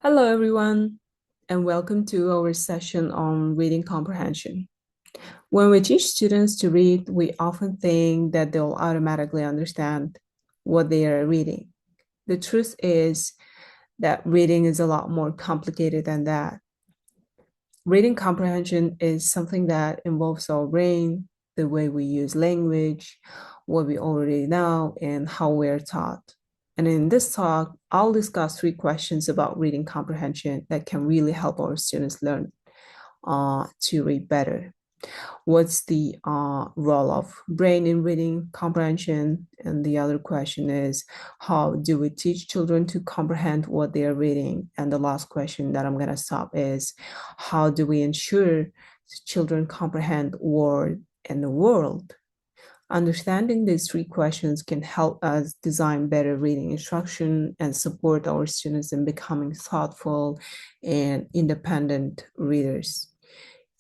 Hello, everyone, and welcome to our session on reading comprehension. When we teach students to read, we often think that they'll automatically understand what they are reading. The truth is that reading is a lot more complicated than that. Reading comprehension is something that involves our brain, the way we use language, what we already know, and how we're taught. And in this talk, I'll discuss three questions about reading comprehension that can really help our students learn to read better. What's the role of brain in reading comprehension? And the other question is, how do we teach children to comprehend what they are reading? And the last question that I'm going to stop is, how do we ensure children comprehend word and the world? Understanding these three questions can help us design better reading instruction and support our students in becoming thoughtful and independent readers.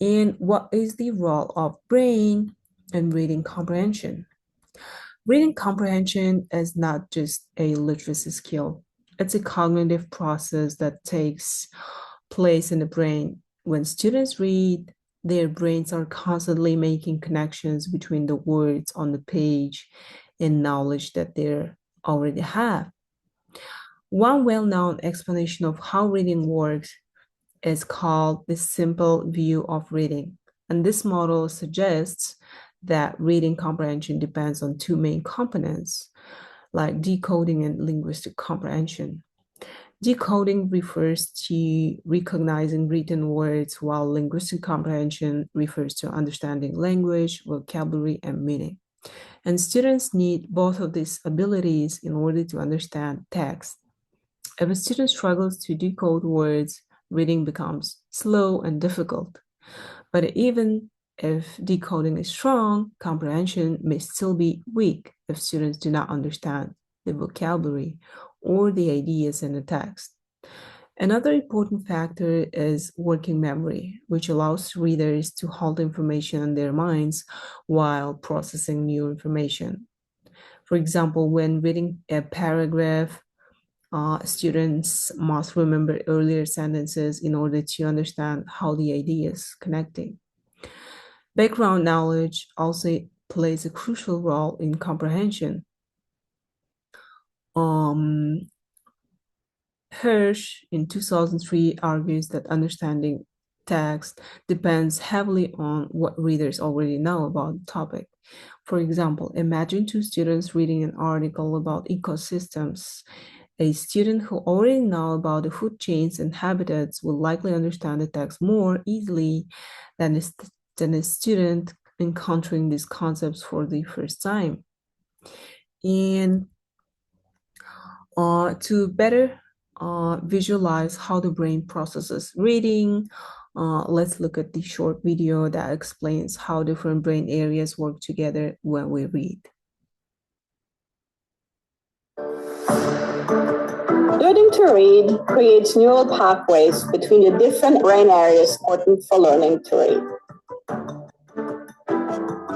And what is the role of brain in reading comprehension? Reading comprehension is not just a literacy skill, it's a cognitive process that takes place in the brain. When students read, their brains are constantly making connections between the words on the page and knowledge that they already have. One well known explanation of how reading works is called the simple view of reading. And this model suggests that reading comprehension depends on two main components, like decoding and linguistic comprehension. Decoding refers to recognizing written words, while linguistic comprehension refers to understanding language, vocabulary, and meaning. And students need both of these abilities in order to understand text. If a student struggles to decode words, reading becomes slow and difficult. But even if decoding is strong, comprehension may still be weak if students do not understand the vocabulary or the ideas in the text. Another important factor is working memory, which allows readers to hold information in their minds while processing new information. For example, when reading a paragraph, students must remember earlier sentences in order to understand how the idea is connecting. Background knowledge also plays a crucial role in comprehension. Um, Hirsch in 2003 argues that understanding text depends heavily on what readers already know about the topic. For example, imagine two students reading an article about ecosystems. A student who already knows about the food chains and habitats will likely understand the text more easily than a student encountering these concepts for the first time. And to better visualize how the brain processes reading, let's look at the short video that explains how different brain areas work together when we read. Learning to read creates neural pathways between the different brain areas important for learning to read.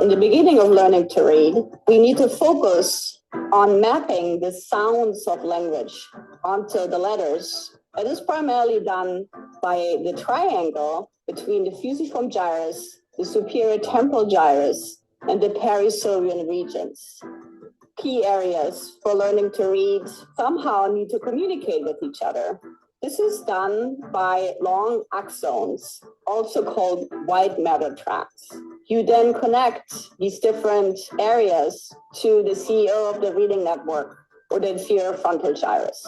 In the beginning of learning to read, we need to focus on mapping the sounds of language onto the letters. It is primarily done by the triangle between the fusiform gyrus, the superior temporal gyrus, and the perisylvian regions. Key areas for learning to read somehow need to communicate with each other. This is done by long axons, also called white matter tracts. You then connect these different areas to the CEO of the reading network, or the inferior frontal gyrus.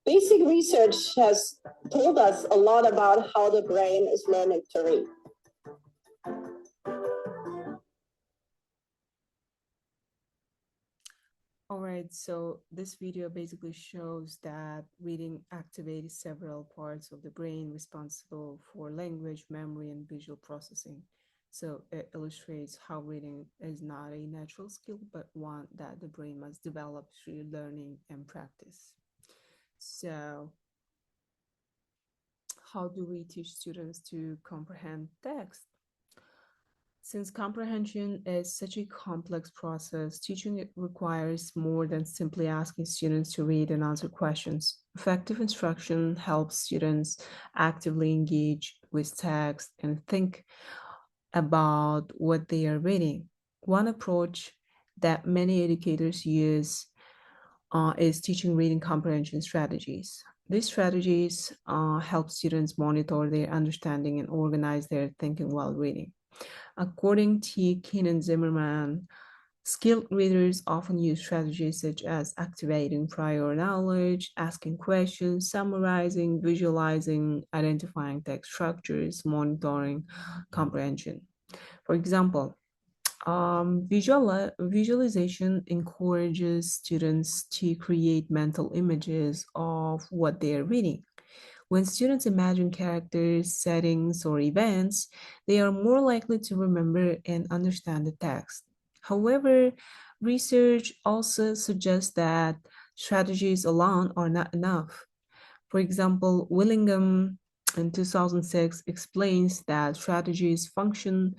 Basic research has told us a lot about how the brain is learning to read. All right, so this video basically shows that reading activates several parts of the brain responsible for language, memory, and visual processing. So it illustrates how reading is not a natural skill, but one that the brain must develop through learning and practice. So how do we teach students to comprehend text? Since comprehension is such a complex process, teaching it requires more than simply asking students to read and answer questions. Effective instruction helps students actively engage with text and think about what they are reading. One approach that many educators use is teaching reading comprehension strategies. These strategies help students monitor their understanding and organize their thinking while reading. According to Keenan Zimmerman, skilled readers often use strategies such as activating prior knowledge, asking questions, summarizing, visualizing, identifying text structures, monitoring comprehension. For example, visualization encourages students to create mental images of what they are reading. When students imagine characters, settings, or events, they are more likely to remember and understand the text. However, research also suggests that strategies alone are not enough. For example, Willingham in 2006 explains that strategies function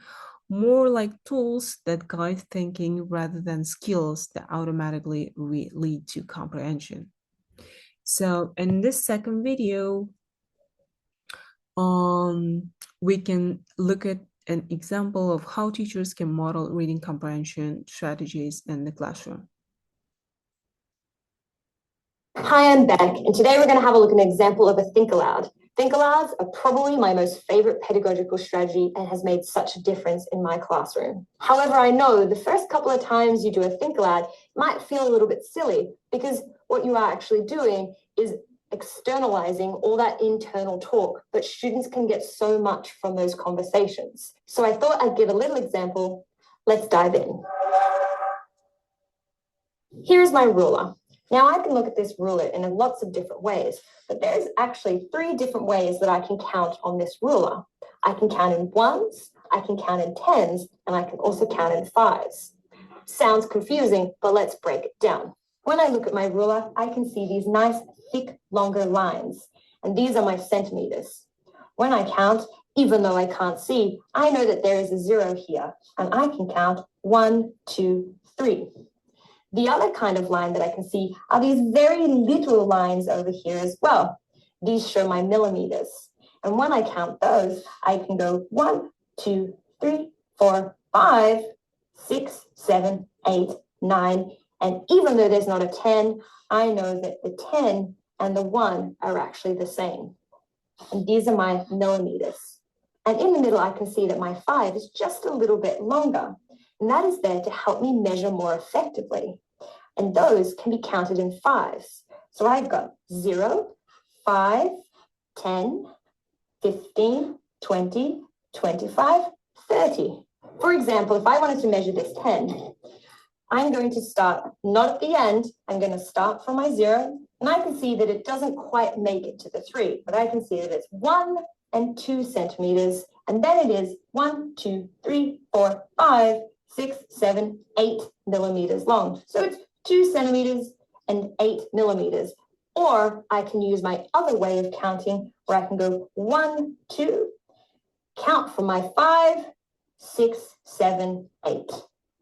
more like tools that guide thinking rather than skills that automatically lead to comprehension. So in this second video, um, we can look at an example of how teachers can model reading comprehension strategies in the classroom. Hi, I'm Beck, and today we're going to have a look at an example of a think aloud. Think alouds are probably my most favorite pedagogical strategy and has made such a difference in my classroom. However, I know the first couple of times you do a think aloud might feel a little bit silly because what you are actually doing is externalizing all that internal talk, but students can get so much from those conversations. So I thought I'd give a little example. Let's dive in. Here's my ruler. Now I can look at this ruler in lots of different ways, but there's actually 3 different ways that I can count on this ruler. I can count in ones, I can count in tens, and I can also count in fives. Sounds confusing, but let's break it down. When I look at my ruler, I can see these nice, thick, longer lines, and these are my centimeters. When I count, even though I can't see, I know that there is a 0 here, and I can count 1, 2, 3. The other kind of line that I can see are these very little lines over here as well. These show my millimeters. And when I count those, I can go 1, 2, 3, 4, 5, 6, 7, 8, 9. And even though there's not a 10, I know that the 10 and the 1 are actually the same. And these are my millimeters. And in the middle, I can see that my 5 is just a little bit longer. And that is there to help me measure more effectively. And those can be counted in fives. So I've got 0, 5, 10, 15, 20, 25, 30. For example, if I wanted to measure this 10, I'm going to start not at the end. I'm going to start from my 0. And I can see that it doesn't quite make it to the 3, but I can see that it's 1 and 2 centimeters. And then it is 1, 2, 3, 4, 5, 6, 7, 8 millimeters long. So it's 2 centimeters and 8 millimeters. Or I can use my other way of counting where I can go 1, 2, count from my 5, 6, 7, 8.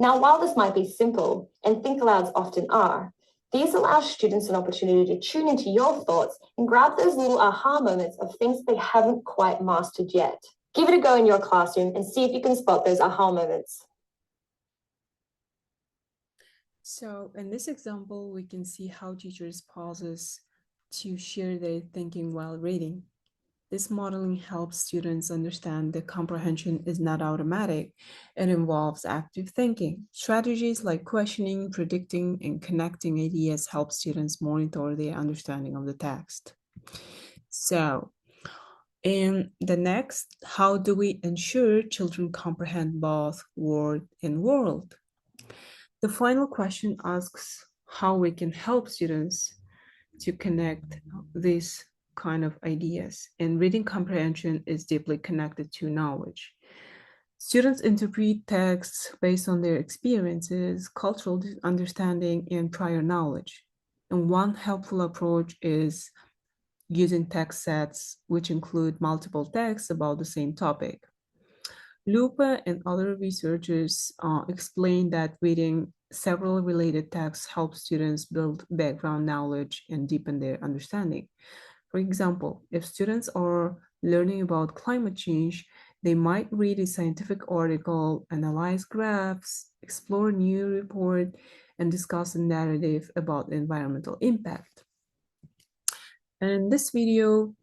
Now, while this might be simple, and think alouds often are, these allow students an opportunity to tune into your thoughts and grab those little aha moments of things they haven't quite mastered yet. Give it a go in your classroom and see if you can spot those aha moments. So in this example, we can see how teachers pauses to share their thinking while reading. This modeling helps students understand that comprehension is not automatic. It involves active thinking. Strategies like questioning, predicting, and connecting ideas help students monitor their understanding of the text. So, in the next, how do we ensure children comprehend both word and world? The final question asks how we can help students to connect these kind of ideas. And reading comprehension is deeply connected to knowledge. Students interpret texts based on their experiences, cultural understanding, and prior knowledge. And one helpful approach is using text sets which include multiple texts about the same topic. Lupa and other researchers explain that reading several related texts helps students build background knowledge and deepen their understanding. For example, if students are learning about climate change, they might read a scientific article, analyze graphs, explore a new report, and discuss a narrative about the environmental impact. And in this video,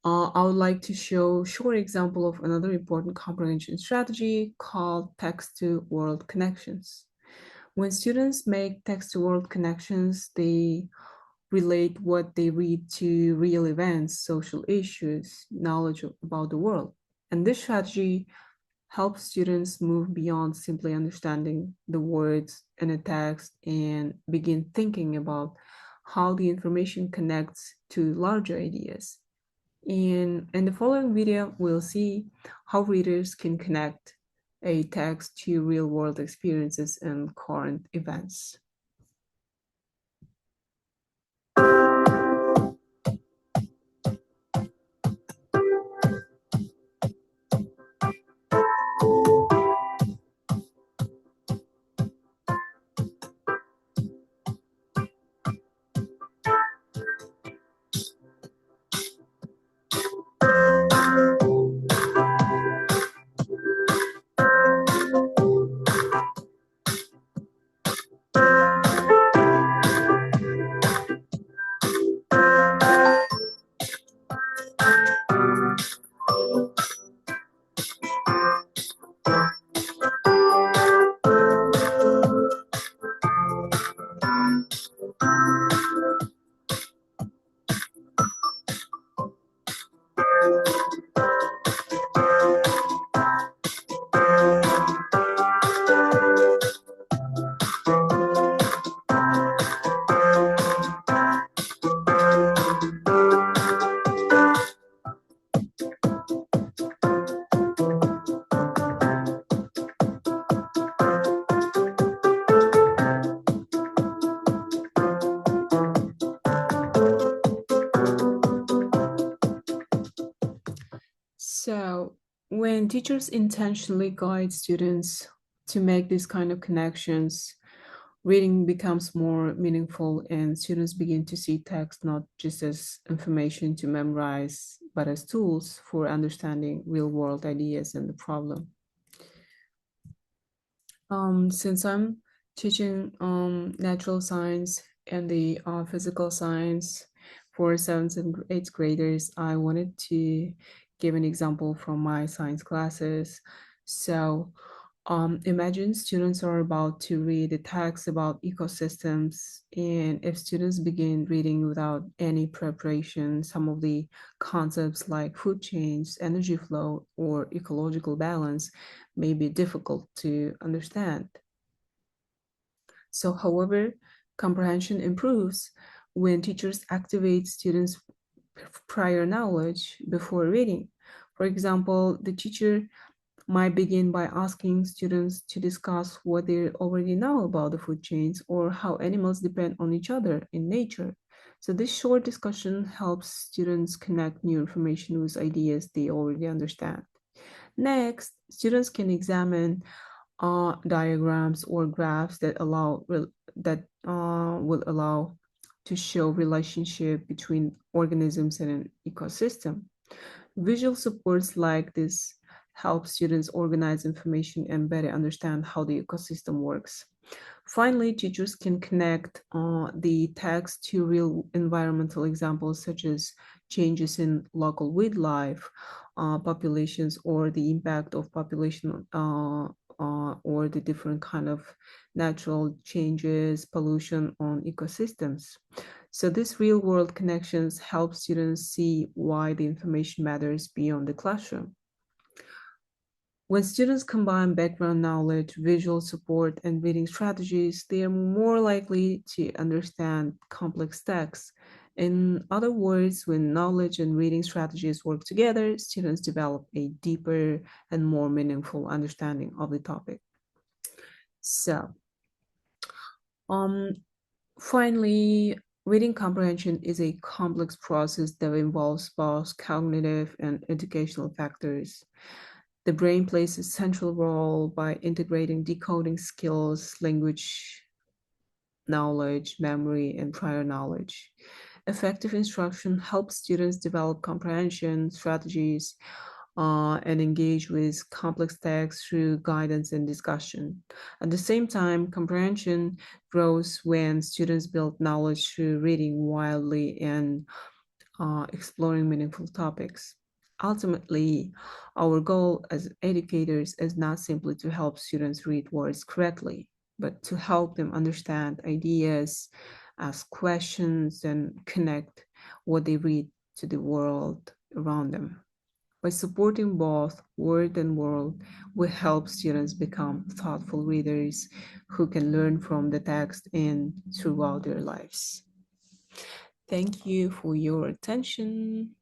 I would like to show a short example of another important comprehension strategy called text-to-world connections. When students make text-to-world connections, they relate what they read to real events, social issues, knowledge about the world. And this strategy helps students move beyond simply understanding the words in a text and begin thinking about how the information connects to larger ideas. In the following video, we'll see how readers can connect a text to real-world experiences and current events. So, when teachers intentionally guide students to make these kind of connections, reading becomes more meaningful and students begin to see text not just as information to memorize, but as tools for understanding real world ideas and the problem. Since I'm teaching natural science and the physical science for seventh and eighth graders, I wanted to give an example from my science classes. So imagine students are about to read a text about ecosystems, and if students begin reading without any preparation, some of the concepts like food chains, energy flow, or ecological balance may be difficult to understand. So, however, comprehension improves when teachers activate students' prior knowledge before reading. For example, the teacher might begin by asking students to discuss what they already know about the food chains or how animals depend on each other in nature. So this short discussion helps students connect new information with ideas they already understand. Next, students can examine diagrams or graphs that will allow to show relationship between organisms and an ecosystem. Visual supports like this help students organize information and better understand how the ecosystem works. Finally, teachers can connect the text to real environmental examples such as changes in local wildlife populations or the impact of population or the different kind of natural changes, pollution on ecosystems. So these real world connections help students see why the information matters beyond the classroom. When students combine background knowledge, visual support, and reading strategies, they are more likely to understand complex texts. In other words, when knowledge and reading strategies work together, students develop a deeper and more meaningful understanding of the topic. So, um, finally, reading comprehension is a complex process that involves both cognitive and educational factors. The brain plays a central role by integrating decoding skills, language knowledge, memory, and prior knowledge. Effective instruction helps students develop comprehension strategies and engage with complex texts through guidance and discussion. At the same time, comprehension grows when students build knowledge through reading widely and exploring meaningful topics. Ultimately, our goal as educators is not simply to help students read words correctly, but to help them understand ideas, ask questions, and connect what they read to the world around them. By supporting both word and world, we help students become thoughtful readers who can learn from the text and throughout their lives. Thank you for your attention.